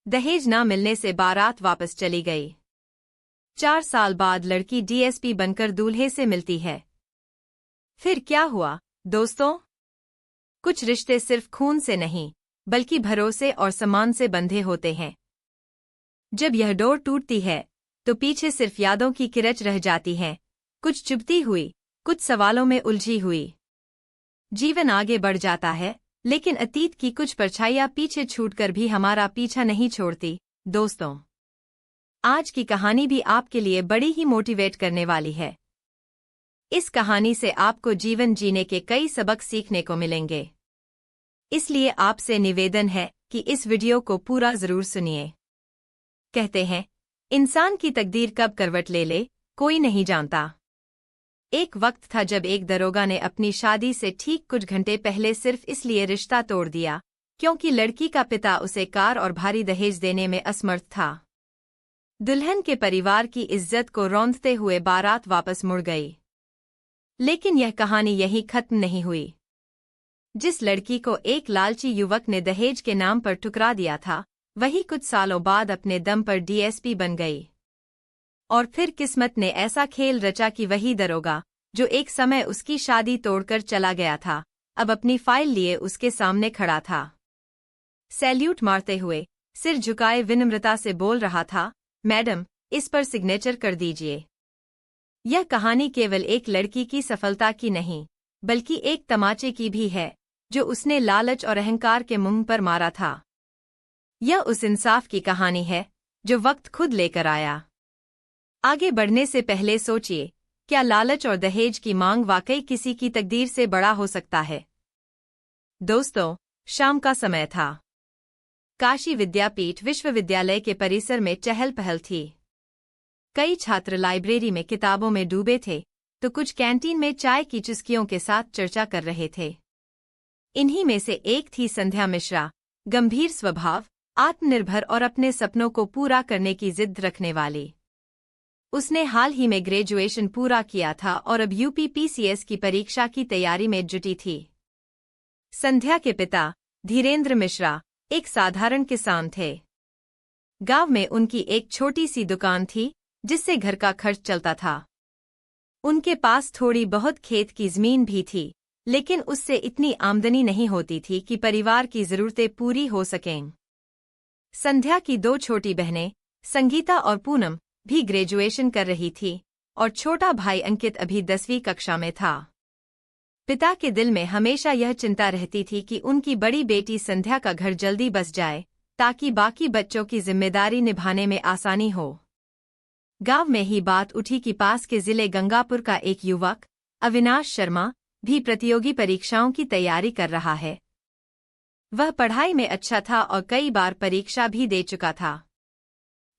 दहेज न मिलने से बारात वापस चली गई। 4 साल बाद लड़की डीएसपी बनकर दूल्हे से मिलती है। फिर क्या हुआ दोस्तों? कुछ रिश्ते सिर्फ खून से नहीं बल्कि भरोसे और सम्मान से बंधे होते हैं। जब यह डोर टूटती है तो पीछे सिर्फ यादों की किरच रह जाती है, कुछ चुभती हुई, कुछ सवालों में उलझी हुई। जीवन आगे बढ़ जाता है, लेकिन अतीत की कुछ परछाइयां पीछे छूटकर भी हमारा पीछा नहीं छोड़ती। दोस्तों, आज की कहानी भी आपके लिए बड़ी ही मोटिवेट करने वाली है। इस कहानी से आपको जीवन जीने के कई सबक सीखने को मिलेंगे। इसलिए आपसे निवेदन है कि इस वीडियो को पूरा जरूर सुनिए। कहते हैं, इंसान की तकदीर कब करवट ले ले, कोई नहीं जानता। एक वक्त था जब एक दरोगा ने अपनी शादी से ठीक कुछ घंटे पहले सिर्फ इसलिए रिश्ता तोड़ दिया क्योंकि लड़की का पिता उसे कार और भारी दहेज देने में असमर्थ था। दुल्हन के परिवार की इज्जत को रौंदते हुए बारात वापस मुड़ गई। लेकिन यह कहानी यहीं खत्म नहीं हुई। जिस लड़की को एक लालची युवक ने दहेज के नाम पर ठुकरा दिया था, वही कुछ सालों बाद अपने दम पर डीएसपी बन गई। और फिर किस्मत ने ऐसा खेल रचा कि वही दरोगा जो एक समय उसकी शादी तोड़कर चला गया था, अब अपनी फाइल लिए उसके सामने खड़ा था। सैल्यूट मारते हुए, सिर झुकाए विनम्रता से बोल रहा था, मैडम, इस पर सिग्नेचर कर दीजिए। यह कहानी केवल एक लड़की की सफलता की नहीं, बल्कि एक तमाचे की भी है जो उसने लालच और अहंकार के मुंह पर मारा था। यह उस इंसाफ की कहानी है जो वक्त खुद लेकर आया। आगे बढ़ने से पहले सोचिए, क्या लालच और दहेज की मांग वाकई किसी की तकदीर से बड़ा हो सकता है? दोस्तों, शाम का समय था। काशी विद्यापीठ विश्वविद्यालय के परिसर में चहल पहल थी। कई छात्र लाइब्रेरी में किताबों में डूबे थे, तो कुछ कैंटीन में चाय की चुस्कियों के साथ चर्चा कर रहे थे। इन्हीं में से एक थी संध्या मिश्रा, गंभीर स्वभाव, आत्मनिर्भर और अपने सपनों को पूरा करने की जिद रखने वाली। उसने हाल ही में ग्रेजुएशन पूरा किया था और अब यूपीपीसीएस की परीक्षा की तैयारी में जुटी थी। संध्या के पिता, धीरेंद्र मिश्रा, एक साधारण किसान थे। गांव में उनकी एक छोटी सी दुकान थी जिससे घर का खर्च चलता था। उनके पास थोड़ी बहुत खेत की जमीन भी थी, लेकिन उससे इतनी आमदनी नहीं होती थी कि परिवार की जरूरतें पूरी हो सकें। संध्या की 2 छोटी बहनें, संगीता और पूनम, भी ग्रेजुएशन कर रही थी और छोटा भाई अंकित अभी 10वीं कक्षा में था। पिता के दिल में हमेशा यह चिंता रहती थी कि उनकी बड़ी बेटी संध्या का घर जल्दी बस जाए ताकि बाकी बच्चों की जिम्मेदारी निभाने में आसानी हो। गांव में ही बात उठी कि पास के जिले गंगापुर का एक युवक, अविनाश शर्मा, भी प्रतियोगी परीक्षाओं की तैयारी कर रहा है। वह पढ़ाई में अच्छा था और कई बार परीक्षा भी दे चुका था।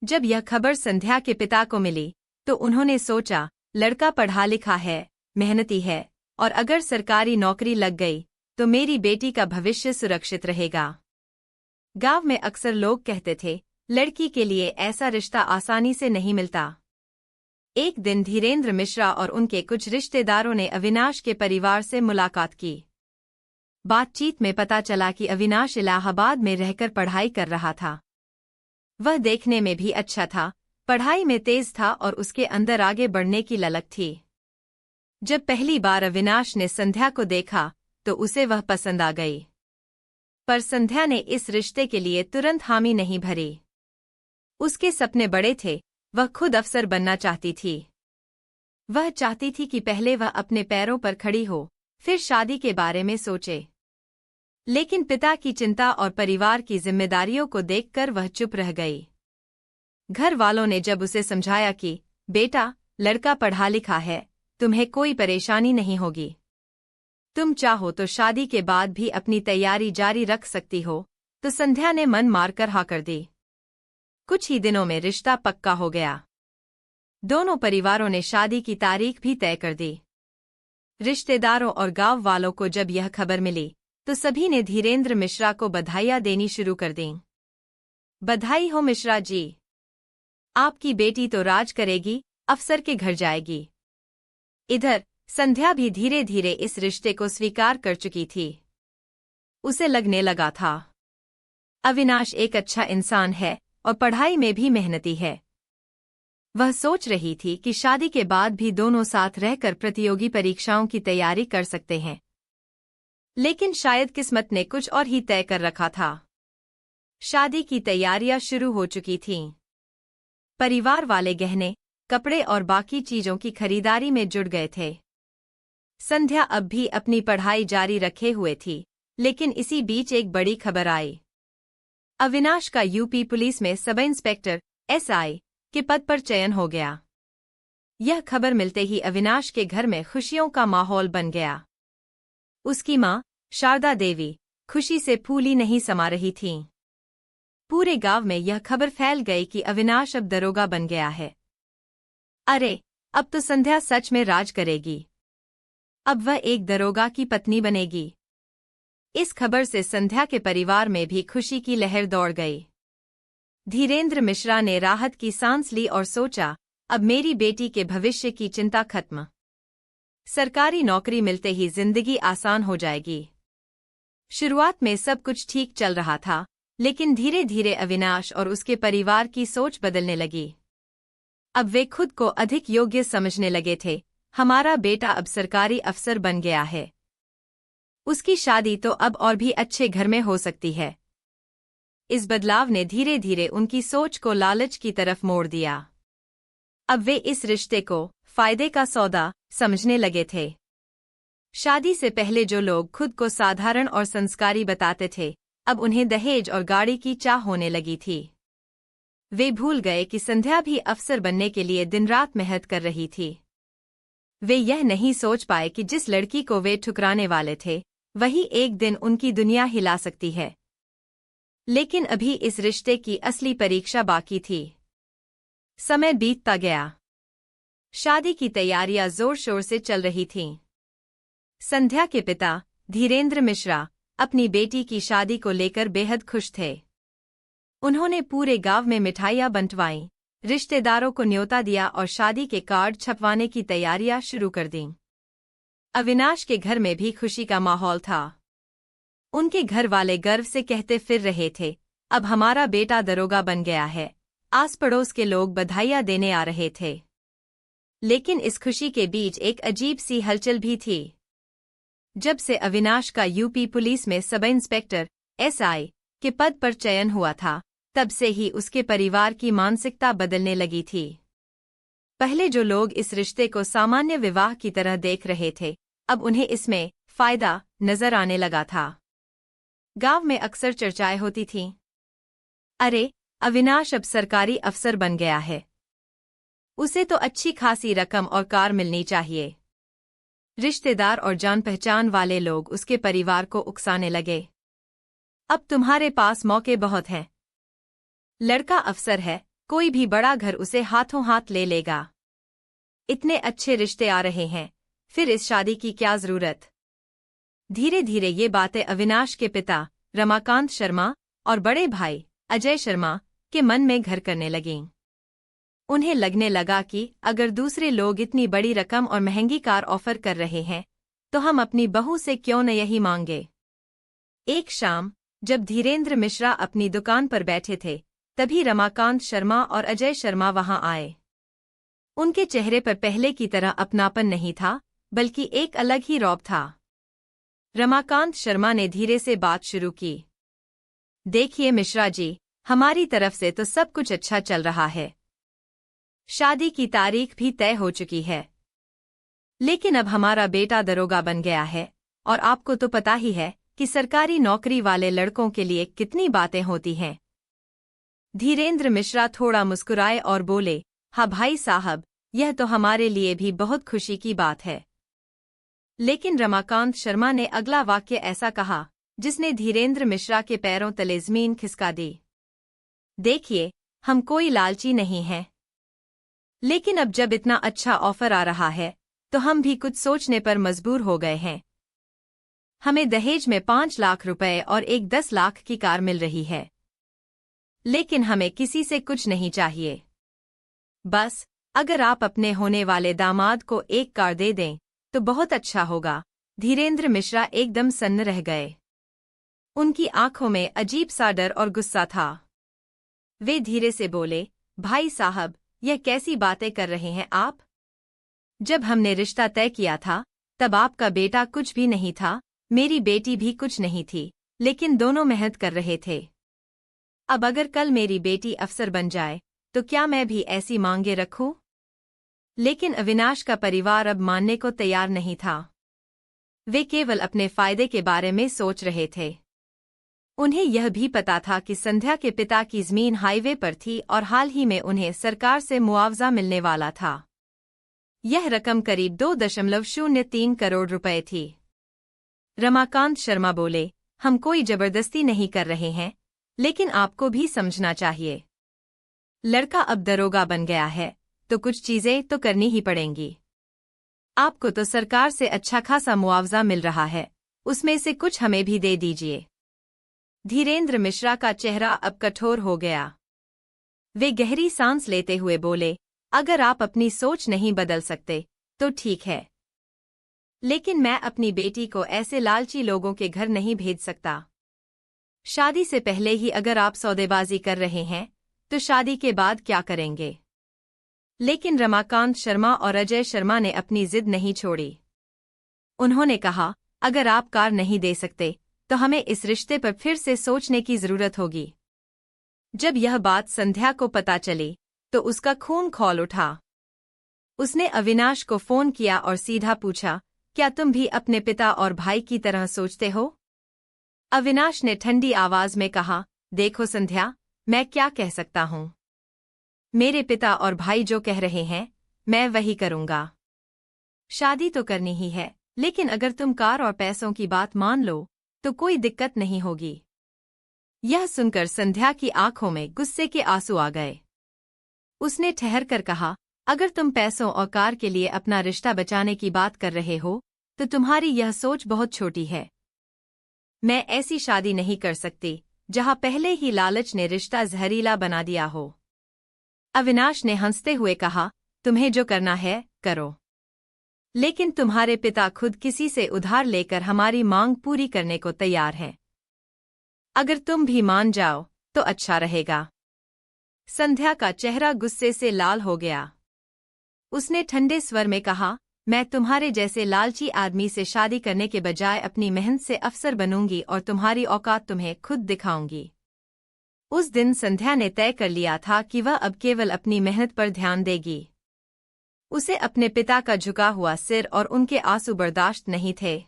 जब यह खबर संध्या के पिता को मिली तो उन्होंने सोचा, लड़का पढ़ा लिखा है, मेहनती है, और अगर सरकारी नौकरी लग गई तो मेरी बेटी का भविष्य सुरक्षित रहेगा। गांव में अक्सर लोग कहते थे, लड़की के लिए ऐसा रिश्ता आसानी से नहीं मिलता। एक दिन धीरेंद्र मिश्रा और उनके कुछ रिश्तेदारों ने अविनाश के परिवार से मुलाकात की। बातचीत में पता चला कि अविनाश इलाहाबाद में रहकर पढ़ाई कर रहा था। वह देखने में भी अच्छा था, पढ़ाई में तेज था और उसके अंदर आगे बढ़ने की ललक थी। जब पहली बार अविनाश ने संध्या को देखा तो उसे वह पसंद आ गई। पर संध्या ने इस रिश्ते के लिए तुरंत हामी नहीं भरी। उसके सपने बड़े थे, वह खुद अफसर बनना चाहती थी। वह चाहती थी कि पहले वह अपने पैरों पर खड़ी हो, फिर शादी के बारे में सोचे। लेकिन पिता की चिंता और परिवार की जिम्मेदारियों को देखकर वह चुप रह गई। घर वालों ने जब उसे समझाया कि बेटा, लड़का पढ़ा लिखा है, तुम्हें कोई परेशानी नहीं होगी, तुम चाहो तो शादी के बाद भी अपनी तैयारी जारी रख सकती हो, तो संध्या ने मन मारकर हाँ कर दी। कुछ ही दिनों में रिश्ता पक्का हो गया। दोनों परिवारों ने शादी की तारीख भी तय कर दी। रिश्तेदारों और गांव वालों को जब यह खबर मिली तो सभी ने धीरेंद्र मिश्रा को बधाइयां देनी शुरू कर दी। बधाई हो मिश्रा जी, आपकी बेटी तो राज करेगी, अफसर के घर जाएगी। इधर संध्या भी धीरे धीरे इस रिश्ते को स्वीकार कर चुकी थी। उसे लगने लगा था अविनाश एक अच्छा इंसान है और पढ़ाई में भी मेहनती है। वह सोच रही थी कि शादी के बाद भी दोनों साथ रहकर प्रतियोगी परीक्षाओं की तैयारी कर सकते हैं। लेकिन शायद किस्मत ने कुछ और ही तय कर रखा था। शादी की तैयारियां शुरू हो चुकी थीं। परिवार वाले गहने, कपड़े और बाकी चीजों की खरीदारी में जुट गए थे। संध्या अब भी अपनी पढ़ाई जारी रखे हुए थी, लेकिन इसी बीच एक बड़ी खबर आई। अविनाश का यूपी पुलिस में सब इंस्पेक्टर एसआई के पद पर चयन हो गया। यह खबर मिलते ही अविनाश के घर में खुशियों का माहौल बन गया। उसकी मां शारदा देवी खुशी से फूली नहीं समा रही थीं। पूरे गांव में यह खबर फैल गई कि अविनाश अब दरोगा बन गया है। अरे, अब तो संध्या सच में राज करेगी। अब वह एक दरोगा की पत्नी बनेगी। इस खबर से संध्या के परिवार में भी खुशी की लहर दौड़ गई। धीरेंद्र मिश्रा ने राहत की सांस ली और सोचा, अब मेरी बेटी के भविष्य की चिंता खत्म। सरकारी नौकरी मिलते ही जिंदगी आसान हो जाएगी। शुरुआत में सब कुछ ठीक चल रहा था, लेकिन धीरे धीरे अविनाश और उसके परिवार की सोच बदलने लगी। अब वे खुद को अधिक योग्य समझने लगे थे। हमारा बेटा अब सरकारी अफसर बन गया है। उसकी शादी तो अब और भी अच्छे घर में हो सकती है। इस बदलाव ने धीरे धीरे उनकी सोच को लालच की तरफ मोड़ दिया। अब वे इस रिश्ते को फायदे का सौदा समझने लगे थे। शादी से पहले जो लोग खुद को साधारण और संस्कारी बताते थे, अब उन्हें दहेज और गाड़ी की चाह होने लगी थी। वे भूल गए कि संध्या भी अफसर बनने के लिए दिन रात मेहनत कर रही थी। वे यह नहीं सोच पाए कि जिस लड़की को वे ठुकराने वाले थे, वही एक दिन उनकी दुनिया हिला सकती है। लेकिन अभी इस रिश्ते की असली परीक्षा बाकी थी। समय बीतता गया। शादी की तैयारियां जोर शोर से चल रही थीं। संध्या के पिता धीरेंद्र मिश्रा अपनी बेटी की शादी को लेकर बेहद खुश थे। उन्होंने पूरे गांव में मिठाइयां बंटवाईं, रिश्तेदारों को न्योता दिया और शादी के कार्ड छपवाने की तैयारियां शुरू कर दीं। अविनाश के घर में भी खुशी का माहौल था। उनके घर वाले गर्व से कहते फिर रहे थे, अब हमारा बेटा दरोगा बन गया है। आस पड़ोस के लोग बधाइयां देने आ रहे थे। लेकिन इस खुशी के बीच एक अजीब सी हलचल भी थी। जब से अविनाश का यूपी पुलिस में सब इंस्पेक्टर एसआई के पद पर चयन हुआ था, तब से ही उसके परिवार की मानसिकता बदलने लगी थी। पहले जो लोग इस रिश्ते को सामान्य विवाह की तरह देख रहे थे, अब उन्हें इसमें फायदा नजर आने लगा था। गांव में अक्सर चर्चाएं होती थीं। अरे, अविनाश अब सरकारी अफसर बन गया है। उसे तो अच्छी खासी रकम और कार मिलनी चाहिए। रिश्तेदार और जान पहचान वाले लोग उसके परिवार को उकसाने लगे। अब तुम्हारे पास मौके बहुत हैं। लड़का अफसर है, कोई भी बड़ा घर उसे हाथों हाथ ले लेगा। इतने अच्छे रिश्ते आ रहे हैं, फिर इस शादी की क्या जरूरत। धीरे धीरे ये बातें अविनाश के पिता रमाकांत शर्मा और बड़े भाई अजय शर्मा के मन में घर करने लगीं। उन्हें लगने लगा कि अगर दूसरे लोग इतनी बड़ी रकम और महंगी कार ऑफर कर रहे हैं, तो हम अपनी बहू से क्यों न यही मांगे। एक शाम जब धीरेंद्र मिश्रा अपनी दुकान पर बैठे थे, तभी रमाकांत शर्मा और अजय शर्मा वहां आए। उनके चेहरे पर पहले की तरह अपनापन नहीं था, बल्कि एक अलग ही रौब था। रमाकांत शर्मा ने धीरे से बात शुरू की। देखिए मिश्रा जी, हमारी तरफ से तो सब कुछ अच्छा चल रहा है। शादी की तारीख भी तय हो चुकी है। लेकिन अब हमारा बेटा दरोगा बन गया है, और आपको तो पता ही है कि सरकारी नौकरी वाले लड़कों के लिए कितनी बातें होती हैं। धीरेंद्र मिश्रा थोड़ा मुस्कुराए और बोले, हाँ भाई साहब, यह तो हमारे लिए भी बहुत खुशी की बात है। लेकिन रमाकांत शर्मा ने अगला वाक्य ऐसा कहा जिसने धीरेंद्र मिश्रा के पैरों तले जमीन खिसका दी। देखिए, हम कोई लालची नहीं हैं। लेकिन अब जब इतना अच्छा ऑफर आ रहा है, तो हम भी कुछ सोचने पर मजबूर हो गए हैं। हमें दहेज में 5 लाख रुपए और एक 10 लाख की कार मिल रही है। लेकिन हमें किसी से कुछ नहीं चाहिए। बस, अगर आप अपने होने वाले दामाद को एक कार दे दें, तो बहुत अच्छा होगा। धीरेंद्र मिश्रा एकदम सन्न रह गए। उनकी आंखों में अजीब सा डर और गुस्सा था। वे धीरे से बोले, भाई साहब, यह कैसी बातें कर रहे हैं आप? जब हमने रिश्ता तय किया था तब आपका बेटा कुछ भी नहीं था, मेरी बेटी भी कुछ नहीं थी, लेकिन दोनों मेहनत कर रहे थे। अब अगर कल मेरी बेटी अफसर बन जाए तो क्या मैं भी ऐसी मांगे रखूं? लेकिन अविनाश का परिवार अब मानने को तैयार नहीं था। वे केवल अपने फायदे के बारे में सोच रहे थे। उन्हें यह भी पता था कि संध्या के पिता की जमीन हाईवे पर थी और हाल ही में उन्हें सरकार से मुआवजा मिलने वाला था। यह रकम करीब 2.03 करोड़ रुपए थी। रमाकांत शर्मा बोले, हम कोई जबरदस्ती नहीं कर रहे हैं, लेकिन आपको भी समझना चाहिए। लड़का अब दरोगा बन गया है, तो कुछ चीजें तो करनी ही पड़ेंगी। आपको तो सरकार से अच्छा खासा मुआवजा मिल रहा है, उसमें से कुछ हमें भी दे दीजिए। धीरेन्द्र मिश्रा का चेहरा अब कठोर हो गया। वे गहरी सांस लेते हुए बोले, अगर आप अपनी सोच नहीं बदल सकते तो ठीक है, लेकिन मैं अपनी बेटी को ऐसे लालची लोगों के घर नहीं भेज सकता। शादी से पहले ही अगर आप सौदेबाजी कर रहे हैं तो शादी के बाद क्या करेंगे? लेकिन रमाकांत शर्मा और अजय शर्मा ने अपनी जिद नहीं छोड़ी। उन्होंने कहा, अगर आप कार नहीं दे सकते तो हमें इस रिश्ते पर फिर से सोचने की जरूरत होगी। जब यह बात संध्या को पता चली तो उसका खून खौल उठा। उसने अविनाश को फोन किया और सीधा पूछा, क्या तुम भी अपने पिता और भाई की तरह सोचते हो? अविनाश ने ठंडी आवाज में कहा, देखो संध्या, मैं क्या कह सकता हूँ? मेरे पिता और भाई जो कह रहे हैं मैं वही करूँगा। शादी तो करनी ही है, लेकिन अगर तुम कार और पैसों की बात मान लो तो कोई दिक्कत नहीं होगी। यह सुनकर संध्या की आंखों में गुस्से के आंसू आ गए। उसने ठहर कर कहा, अगर तुम पैसों और कार के लिए अपना रिश्ता बचाने की बात कर रहे हो तो तुम्हारी यह सोच बहुत छोटी है। मैं ऐसी शादी नहीं कर सकती जहां पहले ही लालच ने रिश्ता जहरीला बना दिया हो। अविनाश ने हंसते हुए कहा, तुम्हें जो करना है करो, लेकिन तुम्हारे पिता खुद किसी से उधार लेकर हमारी मांग पूरी करने को तैयार हैं। अगर तुम भी मान जाओ तो अच्छा रहेगा। संध्या का चेहरा गुस्से से लाल हो गया। उसने ठंडे स्वर में कहा, मैं तुम्हारे जैसे लालची आदमी से शादी करने के बजाय अपनी मेहनत से अफसर बनूंगी और तुम्हारी औकात तुम्हें खुद दिखाऊंगी। उस दिन संध्या ने तय कर लिया था कि वह अब केवल अपनी मेहनत पर ध्यान देगी। उसे अपने पिता का झुका हुआ सिर और उनके आंसू बर्दाश्त नहीं थे।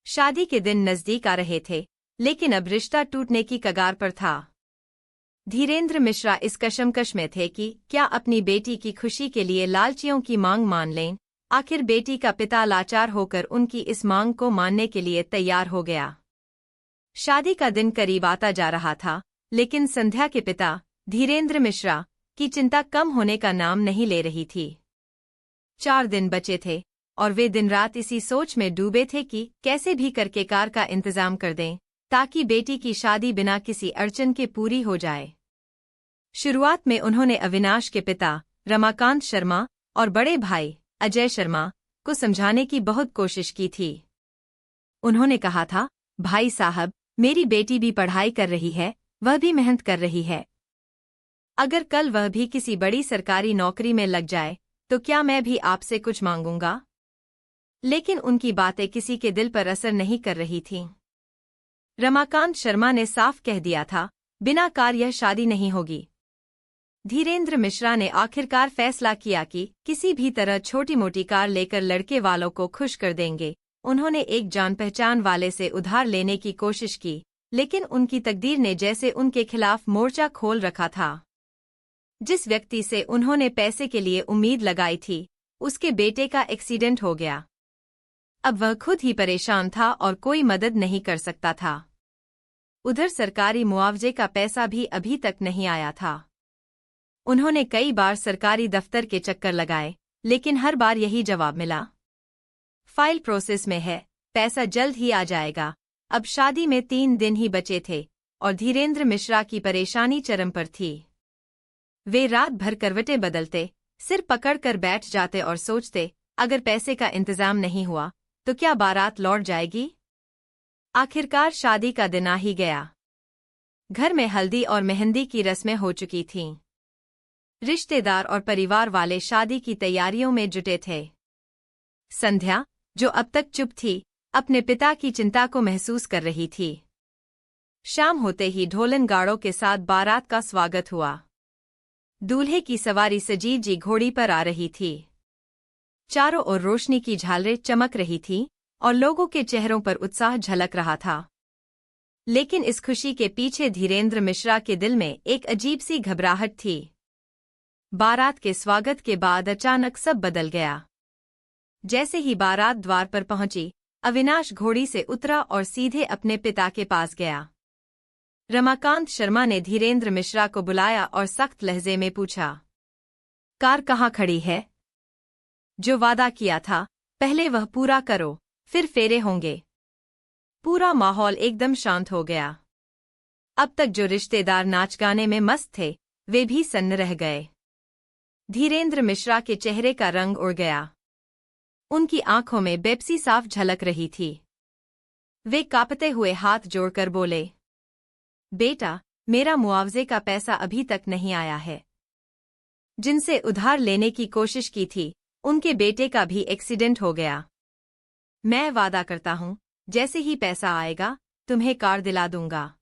शादी के दिन नजदीक आ रहे थे, लेकिन अब रिश्ता टूटने की कगार पर था। धीरेन्द्र मिश्रा इस कशमकश में थे कि क्या अपनी बेटी की खुशी के लिए लालचियों की मांग मान लें। आखिर बेटी का पिता लाचार होकर उनकी इस मांग को मानने के लिए तैयार हो गया। शादी का दिन करीब आता जा रहा था, लेकिन संध्या के पिता धीरेन्द्र मिश्रा की चिंता कम होने का नाम नहीं ले रही थी। 4 दिन बचे थे और वे दिन रात इसी सोच में डूबे थे कि कैसे भी करके कार का इंतजाम कर दें ताकि बेटी की शादी बिना किसी अड़चन के पूरी हो जाए। शुरुआत में उन्होंने अविनाश के पिता रमाकांत शर्मा और बड़े भाई अजय शर्मा को समझाने की बहुत कोशिश की थी। उन्होंने कहा था, भाई साहब, मेरी बेटी भी पढ़ाई कर रही है, वह भी मेहनत कर रही है। अगर कल वह भी किसी बड़ी सरकारी नौकरी में लग जाए तो क्या मैं भी आपसे कुछ मांगूंगा? लेकिन उनकी बातें किसी के दिल पर असर नहीं कर रही थीं। रमाकांत शर्मा ने साफ कह दिया था, बिना कार यह शादी नहीं होगी। धीरेन्द्र मिश्रा ने आखिरकार फैसला किया कि किसी भी तरह छोटी मोटी कार लेकर लड़के वालों को खुश कर देंगे। उन्होंने एक जान पहचान वाले से उधार लेने की कोशिश की, लेकिन उनकी तकदीर ने जैसे उनके खिलाफ मोर्चा खोल रखा था। जिस व्यक्ति से उन्होंने पैसे के लिए उम्मीद लगाई थी, उसके बेटे का एक्सीडेंट हो गया। अब वह खुद ही परेशान था और कोई मदद नहीं कर सकता था। उधर सरकारी मुआवजे का पैसा भी अभी तक नहीं आया था। उन्होंने कई बार सरकारी दफ्तर के चक्कर लगाए, लेकिन हर बार यही जवाब मिला, फाइल प्रोसेस में है, पैसा जल्द ही आ जाएगा। अब शादी में 3 दिन ही बचे थे और धीरेन्द्र मिश्रा की परेशानी चरम पर थी। वे रात भर करवटें बदलते, सिर पकड़कर बैठ जाते और सोचते, अगर पैसे का इंतजाम नहीं हुआ तो क्या बारात लौट जाएगी? आखिरकार शादी का दिन आ ही गया। घर में हल्दी और मेहंदी की रस्में हो चुकी थीं। रिश्तेदार और परिवार वाले शादी की तैयारियों में जुटे थे। संध्या, जो अब तक चुप थी, अपने पिता की चिंता को महसूस कर रही थी। शाम होते ही ढोलन गाड़ों के साथ बारात का स्वागत हुआ। दूल्हे की सवारी सजीजी घोड़ी पर आ रही थी। चारों ओर रोशनी की झालरें चमक रही थीं और लोगों के चेहरों पर उत्साह झलक रहा था। लेकिन इस खुशी के पीछे धीरेन्द्र मिश्रा के दिल में एक अजीब सी घबराहट थी। बारात के स्वागत के बाद अचानक सब बदल गया। जैसे ही बारात द्वार पर पहुंची, अविनाश घोड़ी से उतरा और सीधे अपने पिता के पास गया। रमाकांत शर्मा ने धीरेन्द्र मिश्रा को बुलाया और सख्त लहजे में पूछा, कार कहाँ खड़ी है? जो वादा किया था, पहले वह पूरा करो, फिर फेरे होंगे। पूरा माहौल एकदम शांत हो गया। अब तक जो रिश्तेदार नाच गाने में मस्त थे, वे भी सन्न रह गए। धीरेन्द्र मिश्रा के चेहरे का रंग उड़ गया। उनकी आंखों में बेपसी साफ झलक रही थी। वे कांपते हुए हाथ जोड़कर बोले, बेटा, मेरा मुआवजे का पैसा अभी तक नहीं आया है। जिनसे उधार लेने की कोशिश की थी, उनके बेटे का भी एक्सीडेंट हो गया। मैं वादा करता हूं, जैसे ही पैसा आएगा, तुम्हें कार दिला दूंगा।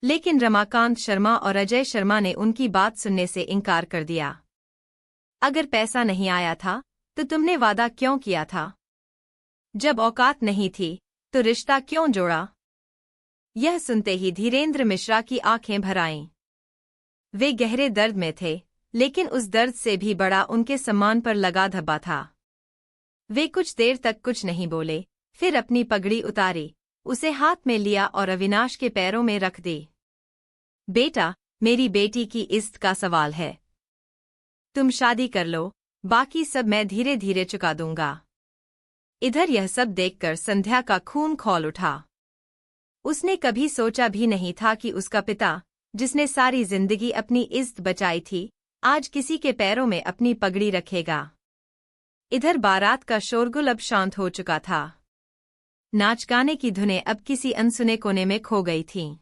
लेकिन रमाकांत शर्मा और अजय शर्मा ने उनकी बात सुनने से इनकार कर दिया। अगर पैसा नहीं आया था, तो तुमने वादा क्यों किया था? जब औकात नहीं थी, तो रिश्ता क्यों जोड़ा? यह सुनते ही धीरेन्द्र मिश्रा की आंखें भर आईं। वे गहरे दर्द में थे, लेकिन उस दर्द से भी बड़ा उनके सम्मान पर लगा धब्बा था। वे कुछ देर तक कुछ नहीं बोले, फिर अपनी पगड़ी उतारी, उसे हाथ में लिया और अविनाश के पैरों में रख दी। बेटा, मेरी बेटी की इज्जत का सवाल है। तुम शादी कर लो, बाकी सब मैं धीरे धीरे चुका दूंगा। इधर यह सब देखकर संध्या का खून खौल उठा। उसने कभी सोचा भी नहीं था कि उसका पिता, जिसने सारी जिंदगी अपनी इज्जत बचाई थी, आज किसी के पैरों में अपनी पगड़ी रखेगा। इधर बारात का शोरगुल अब शांत हो चुका था। नाच गाने की धुनें अब किसी अनसुने कोने में खो गई थीं।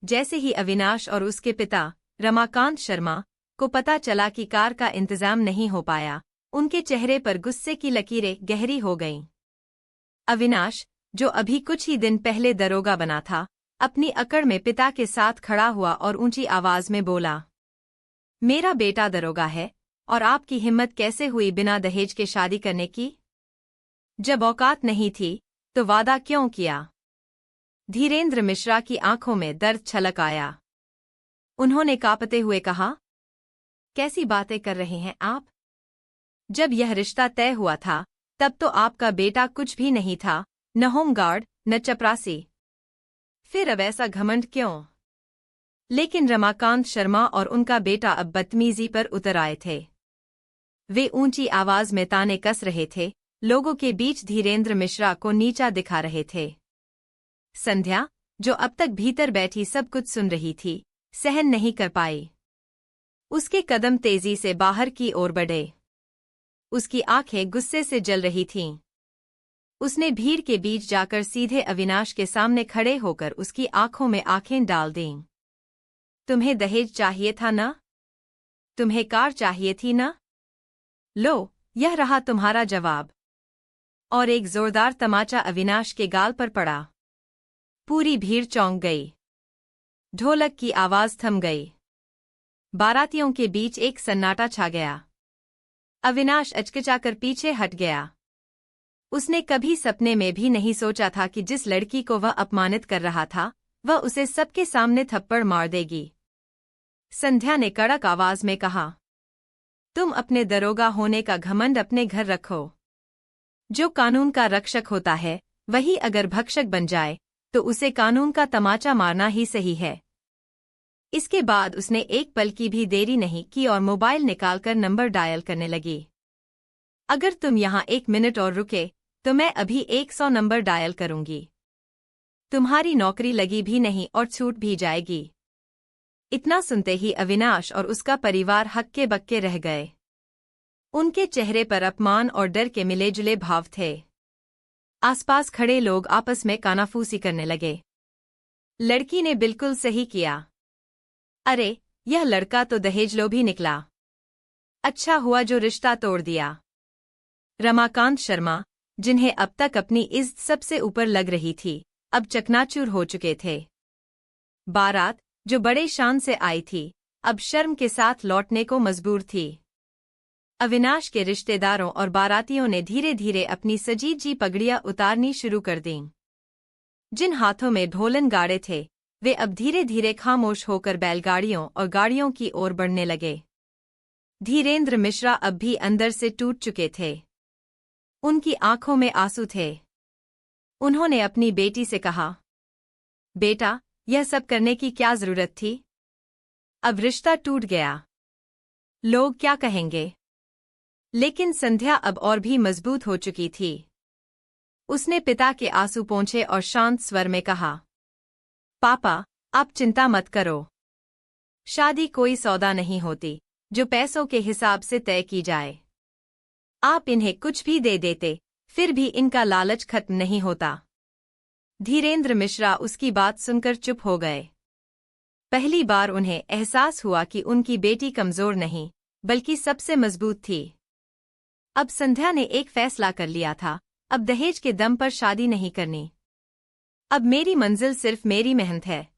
जैसे ही अविनाश और उसके पिता, रमाकांत शर्मा, को पता चला कि कार का इंतजाम नहीं हो पाया, उनके चेहरे पर गुस्से की लकीरें गहरी हो गईं। अविनाश, जो अभी कुछ ही दिन पहले दरोगा बना था, अपनी अकड़ में पिता के साथ खड़ा हुआ और ऊंची आवाज में बोला, मेरा बेटा दरोगा है, और आपकी हिम्मत कैसे हुई बिना दहेज के शादी करने की? जब औकात नहीं थी, तो वादा क्यों किया? धीरेन्द्र मिश्रा की आंखों में दर्द छलक आया। उन्होंने कांपते हुए कहा, कैसी बातें कर रहे हैं आप? जब यह रिश्ता तय हुआ था, तब तो आपका बेटा कुछ भी नहीं था, न होमगार्ड, न चपरासी। फिर अब ऐसा घमंड क्यों? लेकिन रमाकांत शर्मा और उनका बेटा अब बदतमीजी पर उतर आए थे। वे ऊंची आवाज में ताने कस रहे थे, लोगों के बीच धीरेन्द्र मिश्रा को नीचा दिखा रहे थे। संध्या, जो अब तक भीतर बैठी सब कुछ सुन रही थी, सहन नहीं कर पाई। उसके कदम तेजी से बाहर की ओर बढ़े। उसकी आंखें गुस्से से जल रही थीं। उसने भीड़ के बीच जाकर सीधे अविनाश के सामने खड़े होकर उसकी आंखों में आंखें डाल दीं। तुम्हें दहेज चाहिए था ना? तुम्हें कार चाहिए थी ना? लो, यह रहा तुम्हारा जवाब। और एक जोरदार तमाचा अविनाश के गाल पर पड़ा। पूरी भीड़ चौंक गई। ढोलक की आवाज थम गई। बारातियों के बीच एक सन्नाटा छा गया। अविनाश अचकिचाकर पीछे हट गया। उसने कभी सपने में भी नहीं सोचा था कि जिस लड़की को वह अपमानित कर रहा था, वह उसे सबके सामने थप्पड़ मार देगी। संध्या ने कड़क आवाज में कहा, तुम अपने दरोगा होने का घमंड अपने घर रखो। जो कानून का रक्षक होता है, वही अगर भक्षक बन जाए, तो उसे कानून का तमाचा मारना ही सही है। इसके बाद उसने एक पल की भी देरी नहीं की और मोबाइल निकालकर नंबर डायल करने लगी। अगर तुम यहाँ 1 मिनट और रुके, तो मैं अभी 100 नंबर डायल करूंगी। तुम्हारी नौकरी लगी भी नहीं और छूट भी जाएगी। इतना सुनते ही अविनाश और उसका परिवार हक्के बक्के रह गए। उनके चेहरे पर अपमान और डर के मिले जुले भाव थे। आसपास खड़े लोग आपस में कानाफूसी करने लगे। लड़की ने बिल्कुल सही किया। अरे, यह लड़का तो दहेज लोभी निकला। अच्छा हुआ जो रिश्ता तोड़ दिया। रमाकांत शर्मा, जिन्हें अब तक अपनी इज्जत सबसे ऊपर लग रही थी, अब चकनाचूर हो चुके थे। बारात, जो बड़े शान से आई थी, अब शर्म के साथ लौटने को मजबूर थी। अविनाश के रिश्तेदारों और बारातियों ने धीरे धीरे अपनी सजीजी पगड़ियां उतारनी शुरू कर दीं। जिन हाथों में ढोलन गाड़े थे, वे अब धीरे धीरे खामोश होकर बैलगाड़ियों और गाड़ियों की ओर बढ़ने लगे। धीरेन्द्र मिश्रा अब भी अंदर से टूट चुके थे। उनकी आंखों में आंसू थे। उन्होंने अपनी बेटी से कहा, बेटा, यह सब करने की क्या जरूरत थी? अब रिश्ता टूट गया। लोग क्या कहेंगे? लेकिन संध्या अब और भी मजबूत हो चुकी थी। उसने पिता के आंसू पोंछे और शांत स्वर में कहा, पापा, आप चिंता मत करो। शादी कोई सौदा नहीं होती जो पैसों के हिसाब से तय की जाए। आप इन्हें कुछ भी दे देते, फिर भी इनका लालच खत्म नहीं होता। धीरेन्द्र मिश्रा उसकी बात सुनकर चुप हो गए। पहली बार उन्हें एहसास हुआ कि उनकी बेटी कमजोर नहीं, बल्कि सबसे मजबूत थी। अब संध्या ने एक फैसला कर लिया था, अब दहेज के दम पर शादी नहीं करनी। अब मेरी मंजिल सिर्फ मेरी मेहनत है।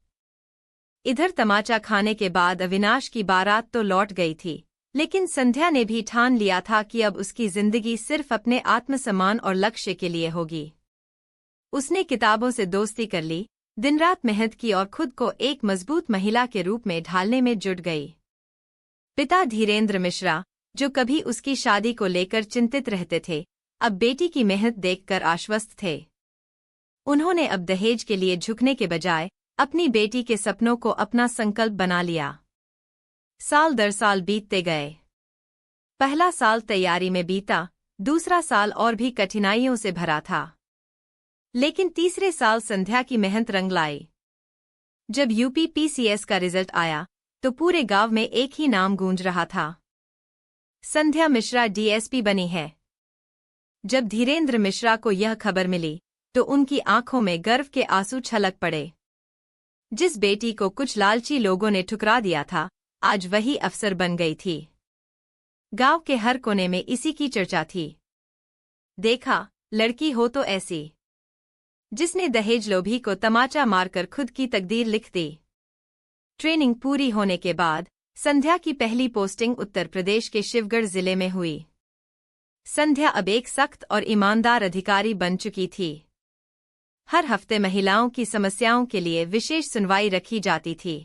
इधर तमाचा खाने के बाद अविनाश की बारात तो लौट गई थी, लेकिन संध्या ने भी ठान लिया था कि अब उसकी जिंदगी सिर्फ अपने आत्मसम्मान और लक्ष्य के लिए होगी। उसने किताबों से दोस्ती कर ली, दिन रात मेहनत की और खुद को एक मजबूत महिला के रूप में ढालने में जुट गई। पिता धीरेन्द्र मिश्रा, जो कभी उसकी शादी को लेकर चिंतित रहते थे, अब बेटी की मेहनत देखकर आश्वस्त थे। उन्होंने अब दहेज के लिए झुकने के बजाय अपनी बेटी के सपनों को अपना संकल्प बना लिया। साल दर साल बीतते गए। पहला साल तैयारी में बीता, दूसरा साल और भी कठिनाइयों से भरा था। लेकिन तीसरे साल संध्या की मेहनत रंग लाई। जब यूपी पीसीएस का रिजल्ट आया, तो पूरे गांव में एक ही नाम गूंज रहा था, संध्या मिश्रा डीएसपी बनी है। जब धीरेन्द्र मिश्रा को यह खबर मिली, तो उनकी आंखों में गर्व के आंसू छलक पड़े। जिस बेटी को कुछ लालची लोगों ने ठुकरा दिया था, आज वही अफसर बन गई थी। गांव के हर कोने में इसी की चर्चा थी। देखा, लड़की हो तो ऐसी, जिसने दहेज लोभी को तमाचा मारकर खुद की तकदीर लिख दी। ट्रेनिंग पूरी होने के बाद संध्या की पहली पोस्टिंग उत्तर प्रदेश के शिवगढ़ जिले में हुई। संध्या अब एक सख्त और ईमानदार अधिकारी बन चुकी थी। हर हफ्ते महिलाओं की समस्याओं के लिए विशेष सुनवाई रखी जाती थी।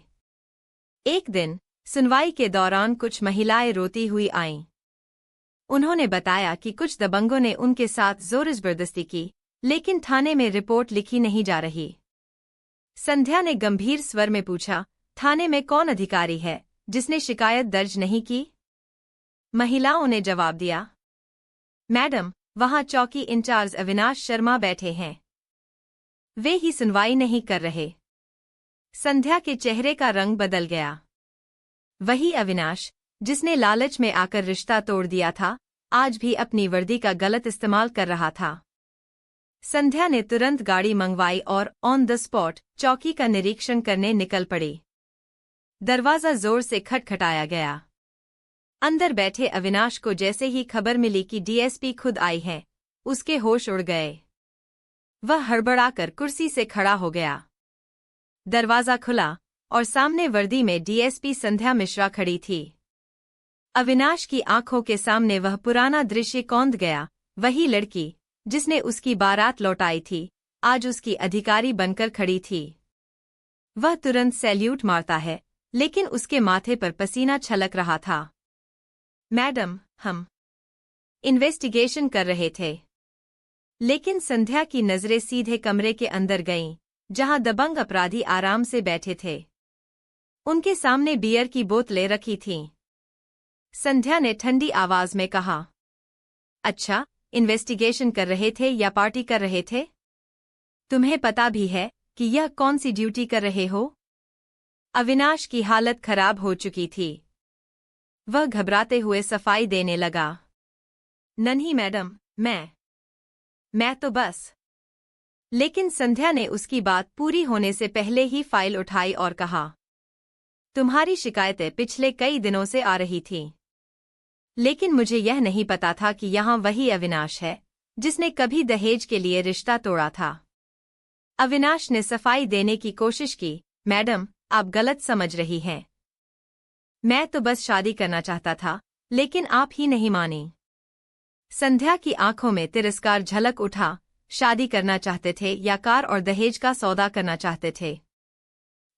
एक दिन सुनवाई के दौरान कुछ महिलाएं रोती हुई आईं। उन्होंने बताया कि कुछ दबंगों ने उनके साथ जोर जबरदस्ती की, लेकिन थाने में रिपोर्ट लिखी नहीं जा रही। संध्या ने गंभीर स्वर में पूछा, थाने में कौन अधिकारी है जिसने शिकायत दर्ज नहीं की? महिलाओं ने जवाब दिया, मैडम, वहां चौकी इंचार्ज अविनाश शर्मा बैठे हैं, वे ही सुनवाई नहीं कर रहे। संध्या के चेहरे का रंग बदल गया। वही अविनाश, जिसने लालच में आकर रिश्ता तोड़ दिया था, आज भी अपनी वर्दी का गलत इस्तेमाल कर रहा था। संध्या ने तुरंत गाड़ी मंगवाई और ऑन द स्पॉट चौकी का निरीक्षण करने निकल पड़ी। दरवाजा जोर से खटखटाया गया। अंदर बैठे अविनाश को जैसे ही खबर मिली कि डीएसपी खुद आई है, उसके होश उड़ गए। वह हड़बड़ाकर कुर्सी से खड़ा हो गया। दरवाजा खुला और सामने वर्दी में डीएसपी संध्या मिश्रा खड़ी थी। अविनाश की आंखों के सामने वह पुराना दृश्य कौंध गया। वही लड़की जिसने उसकी बारात लौटाई थी, आज उसकी अधिकारी बनकर खड़ी थी। वह तुरंत सैल्यूट मारता है, लेकिन उसके माथे पर पसीना छलक रहा था। मैडम, हम इन्वेस्टिगेशन कर रहे थे। लेकिन संध्या की नजरें सीधे कमरे के अंदर गईं, जहां दबंग अपराधी आराम से बैठे थे। उनके सामने बियर की बोतलें रखी थीं। संध्या ने ठंडी आवाज में कहा, अच्छा, इन्वेस्टिगेशन कर रहे थे या पार्टी कर रहे थे? तुम्हें पता भी है कि यह कौन सी ड्यूटी कर रहे हो? अविनाश की हालत खराब हो चुकी थी। वह घबराते हुए सफाई देने लगा। नहीं मैडम, मैं तो बस लेकिन संध्या ने उसकी बात पूरी होने से पहले ही फाइल उठाई और कहा, तुम्हारी शिकायतें पिछले कई दिनों से आ रही थीं। लेकिन मुझे यह नहीं पता था कि यहाँ वही अविनाश है जिसने कभी दहेज के लिए रिश्ता तोड़ा था। अविनाश ने सफाई देने की कोशिश की, मैडम, आप गलत समझ रही हैं। मैं तो बस शादी करना चाहता था, लेकिन आप ही नहीं मानी। संध्या की आंखों में तिरस्कार झलक उठा। शादी करना चाहते थे या कार और दहेज का सौदा करना चाहते थे?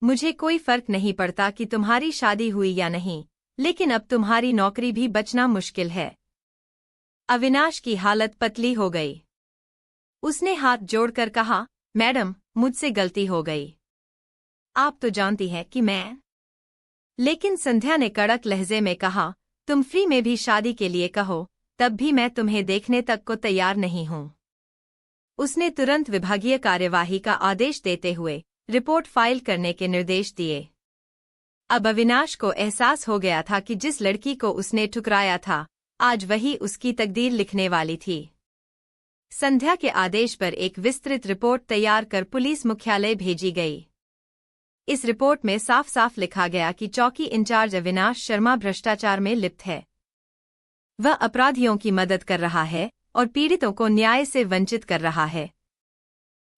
मुझे कोई फर्क नहीं पड़ता कि तुम्हारी शादी हुई या नहीं, लेकिन अब तुम्हारी नौकरी भी बचना मुश्किल है। अविनाश की हालत पतली हो गई। उसने हाथ जोड़कर कहा, मैडम, मुझसे गलती हो गई। आप तो जानती हैं कि मैं। लेकिन संध्या ने कड़क लहजे में कहा, तुम फ्री में भी शादी के लिए कहो, तब भी मैं तुम्हें देखने तक को तैयार नहीं हूं। उसने तुरंत विभागीय कार्यवाही का आदेश देते हुए रिपोर्ट फाइल करने के निर्देश दिए। अब अविनाश को एहसास हो गया था कि जिस लड़की को उसने ठुकराया था, आज वही उसकी तकदीर लिखने वाली थी। संध्या के आदेश पर एक विस्तृत रिपोर्ट तैयार कर पुलिस मुख्यालय भेजी गई। इस रिपोर्ट में साफ साफ लिखा गया कि चौकी इंचार्ज अविनाश शर्मा भ्रष्टाचार में लिप्त है। वह अपराधियों की मदद कर रहा है और पीड़ितों को न्याय से वंचित कर रहा है।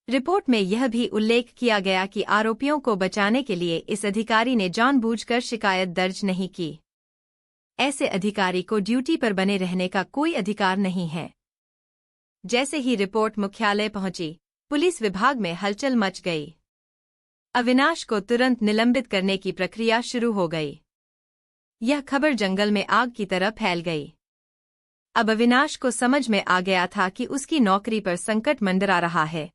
रिपोर्ट में यह भी उल्लेख किया गया कि आरोपियों को बचाने के लिए इस अधिकारी ने जानबूझकर शिकायत दर्ज नहीं की। ऐसे अधिकारी को ड्यूटी पर बने रहने का कोई अधिकार नहीं है। जैसे ही रिपोर्ट मुख्यालय पहुंची, पुलिस विभाग में हलचल मच गई। अविनाश को तुरंत निलंबित करने की प्रक्रिया शुरू हो गई। यह खबर जंगल में आग की तरह फैल गई। अब अविनाश को समझ में आ गया था कि उसकी नौकरी पर संकट मंडरा रहा है।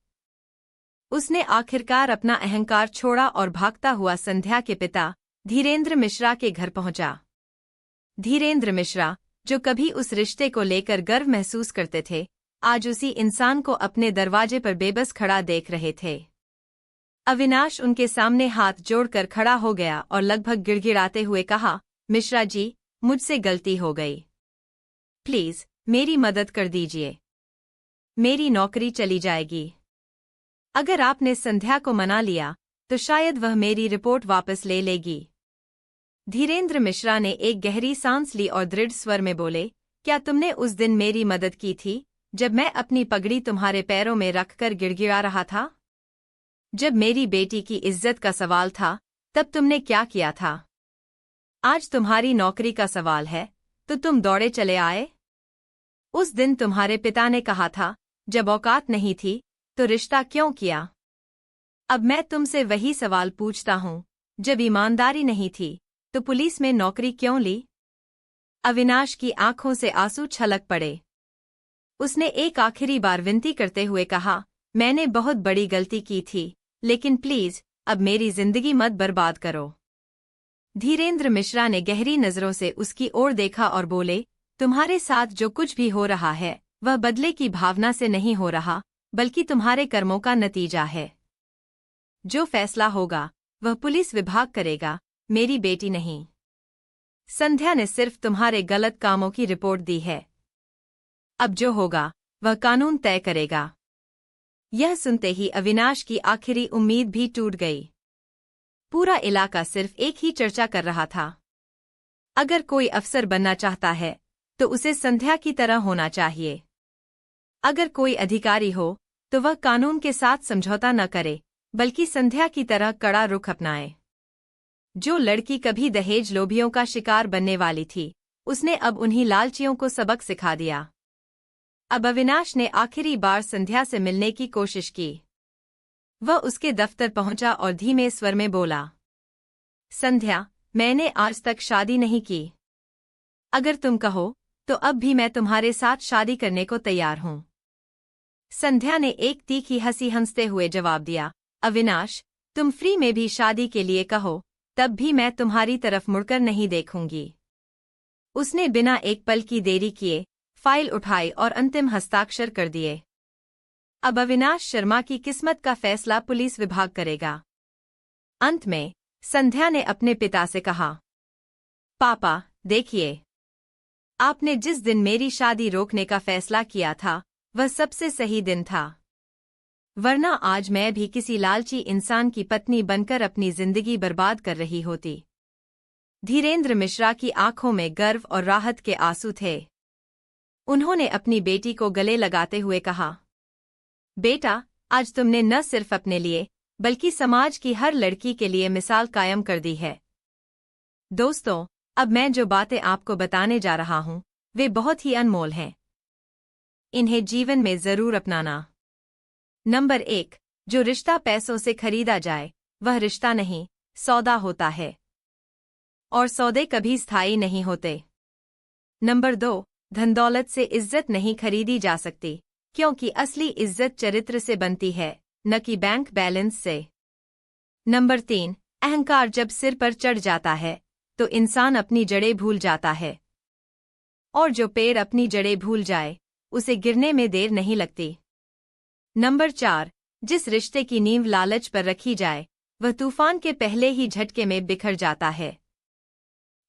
उसने आखिरकार अपना अहंकार छोड़ा और भागता हुआ संध्या के पिता धीरेन्द्र मिश्रा के घर पहुंचा। धीरेन्द्र मिश्रा, जो कभी उस रिश्ते को लेकर गर्व महसूस करते थे, आज उसी इंसान को अपने दरवाजे पर बेबस खड़ा देख रहे थे। अविनाश उनके सामने हाथ जोड़कर खड़ा हो गया और लगभग गिड़गिड़ाते हुए कहा, मिश्रा जी, मुझसे गलती हो गई। प्लीज, मेरी मदद कर दीजिए। मेरी नौकरी चली जाएगी। अगर आपने संध्या को मना लिया, तो शायद वह मेरी रिपोर्ट वापस ले लेगी। धीरेन्द्र मिश्रा ने एक गहरी सांस ली और दृढ़ स्वर में बोले, क्या तुमने उस दिन मेरी मदद की थी, जब मैं अपनी पगड़ी तुम्हारे पैरों में रखकर गिड़गिड़ा रहा था? जब मेरी बेटी की इज्जत का सवाल था, तब तुमने क्या किया था? आज तुम्हारी नौकरी का सवाल है, तो तुम दौड़े चले आए? उस दिन तुम्हारे पिता ने कहा था, जब औकात नहीं थी, तो रिश्ता क्यों किया? अब मैं तुमसे वही सवाल पूछता हूँ, जब ईमानदारी नहीं थी, तो पुलिस में नौकरी क्यों ली? अविनाश की आंखों से आंसू छलक पड़े। उसने एक आखिरी बार विनती करते हुए कहा, मैंने बहुत बड़ी गलती की थी, लेकिन प्लीज, अब मेरी जिंदगी मत बर्बाद करो। धीरेन्द्र मिश्रा ने गहरी नजरों से उसकी ओर देखा और बोले, तुम्हारे साथ जो कुछ भी हो रहा है, वह बदले की भावना से नहीं हो रहा, बल्कि तुम्हारे कर्मों का नतीजा है। जो फैसला होगा, वह पुलिस विभाग करेगा, मेरी बेटी नहीं। संध्या ने सिर्फ तुम्हारे गलत कामों की रिपोर्ट दी है। अब जो होगा, वह कानून तय करेगा। यह सुनते ही अविनाश की आखिरी उम्मीद भी टूट गई। पूरा इलाका सिर्फ एक ही चर्चा कर रहा था। अगर कोई अफसर बनना चाहता है, तो उसे संध्या की तरह होना चाहिए। अगर कोई अधिकारी हो, तो वह कानून के साथ समझौता न करे, बल्कि संध्या की तरह कड़ा रुख अपनाए। जो लड़की कभी दहेज लोभियों का शिकार बनने वाली थी, उसने अब उन्हीं लालचियों को सबक सिखा दिया। अब अविनाश ने आखिरी बार संध्या से मिलने की कोशिश की। वह उसके दफ्तर पहुंचा और धीमे स्वर में बोला, संध्या, मैंने आज तक शादी नहीं की। अगर तुम कहो, तो अब भी मैं तुम्हारे साथ शादी करने को तैयार हूं। संध्या ने एक तीखी हंसी हंसते हुए जवाब दिया, अविनाश, तुम फ्री में भी शादी के लिए कहो, तब भी मैं तुम्हारी तरफ मुड़कर नहीं देखूंगी। उसने बिना एक पल की देरी किए फाइल उठाई और अंतिम हस्ताक्षर कर दिए। अब अविनाश शर्मा की किस्मत का फैसला पुलिस विभाग करेगा। अंत में संध्या ने अपने पिता से कहा, पापा, देखिए, आपने जिस दिन मेरी शादी रोकने का फैसला किया था, वह सबसे सही दिन था। वरना आज मैं भी किसी लालची इंसान की पत्नी बनकर अपनी जिंदगी बर्बाद कर रही होती। धीरेन्द्र मिश्रा की आंखों में गर्व और राहत के आंसू थे। उन्होंने अपनी बेटी को गले लगाते हुए कहा, बेटा, आज तुमने न सिर्फ अपने लिए बल्कि समाज की हर लड़की के लिए मिसाल कायम कर दी है। दोस्तों, अब मैं जो बातें आपको बताने जा रहा हूं, वे बहुत ही अनमोल हैं। इन्हें जीवन में जरूर अपनाना। नंबर 1, जो रिश्ता पैसों से खरीदा जाए वह रिश्ता नहीं, सौदा होता है। और सौदे कभी स्थायी नहीं होते। नंबर 2, धन दौलत से इज्जत नहीं खरीदी जा सकती, क्योंकि असली इज्जत चरित्र से बनती है, न कि बैंक बैलेंस से। नंबर 3, अहंकार जब सिर पर चढ़ जाता है तो इंसान अपनी जड़ें भूल जाता है। और जो पेड़ अपनी जड़ें भूल जाए उसे गिरने में देर नहीं लगती। नंबर 4, जिस रिश्ते की नींव लालच पर रखी जाए वह तूफान के पहले ही झटके में बिखर जाता है।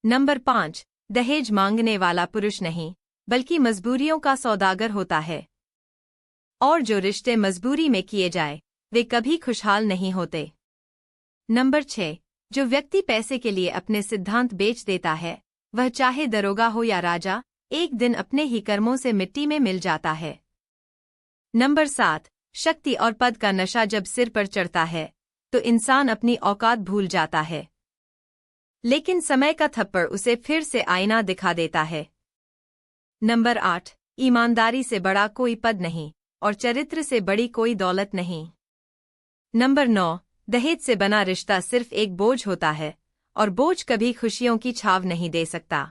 नंबर 5, दहेज मांगने वाला पुरुष नहीं बल्कि मजबूरियों का सौदागर होता है। और जो रिश्ते मजबूरी में किए जाए वे कभी खुशहाल नहीं होते। नंबर 6, जो व्यक्ति पैसे के लिए अपने सिद्धांत बेच देता है वह चाहे दरोगा हो या राजा, एक दिन अपने ही कर्मों से मिट्टी में मिल जाता है। नंबर 7, शक्ति और पद का नशा जब सिर पर चढ़ता है तो इंसान अपनी औकात भूल जाता है। लेकिन समय का थप्पड़ उसे फिर से आईना दिखा देता है। नंबर 8, ईमानदारी से बड़ा कोई पद नहीं और चरित्र से बड़ी कोई दौलत नहीं। नंबर 9, दहेज से बना रिश्ता सिर्फ एक बोझ होता है और बोझ कभी खुशियों की छाव नहीं दे सकता।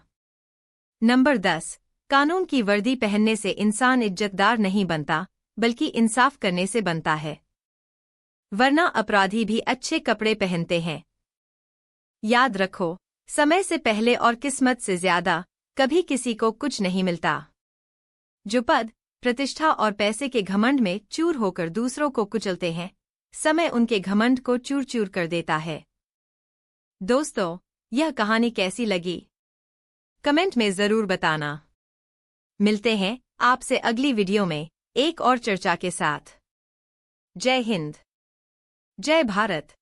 नंबर 10, कानून की वर्दी पहनने से इंसान इज्जतदार नहीं बनता बल्कि इंसाफ करने से बनता है। वरना अपराधी भी अच्छे कपड़े पहनते हैं। याद रखो, समय से पहले और किस्मत से ज्यादा कभी किसी को कुछ नहीं मिलता। जो पद, प्रतिष्ठा और पैसे के घमंड में चूर होकर दूसरों को कुचलते हैं, समय उनके घमंड को चूर चूर कर देता है। दोस्तों, यह कहानी कैसी लगी? कमेंट में जरूर बताना। मिलते हैं आपसे अगली वीडियो में एक और चर्चा के साथ। जय हिंद, जय भारत।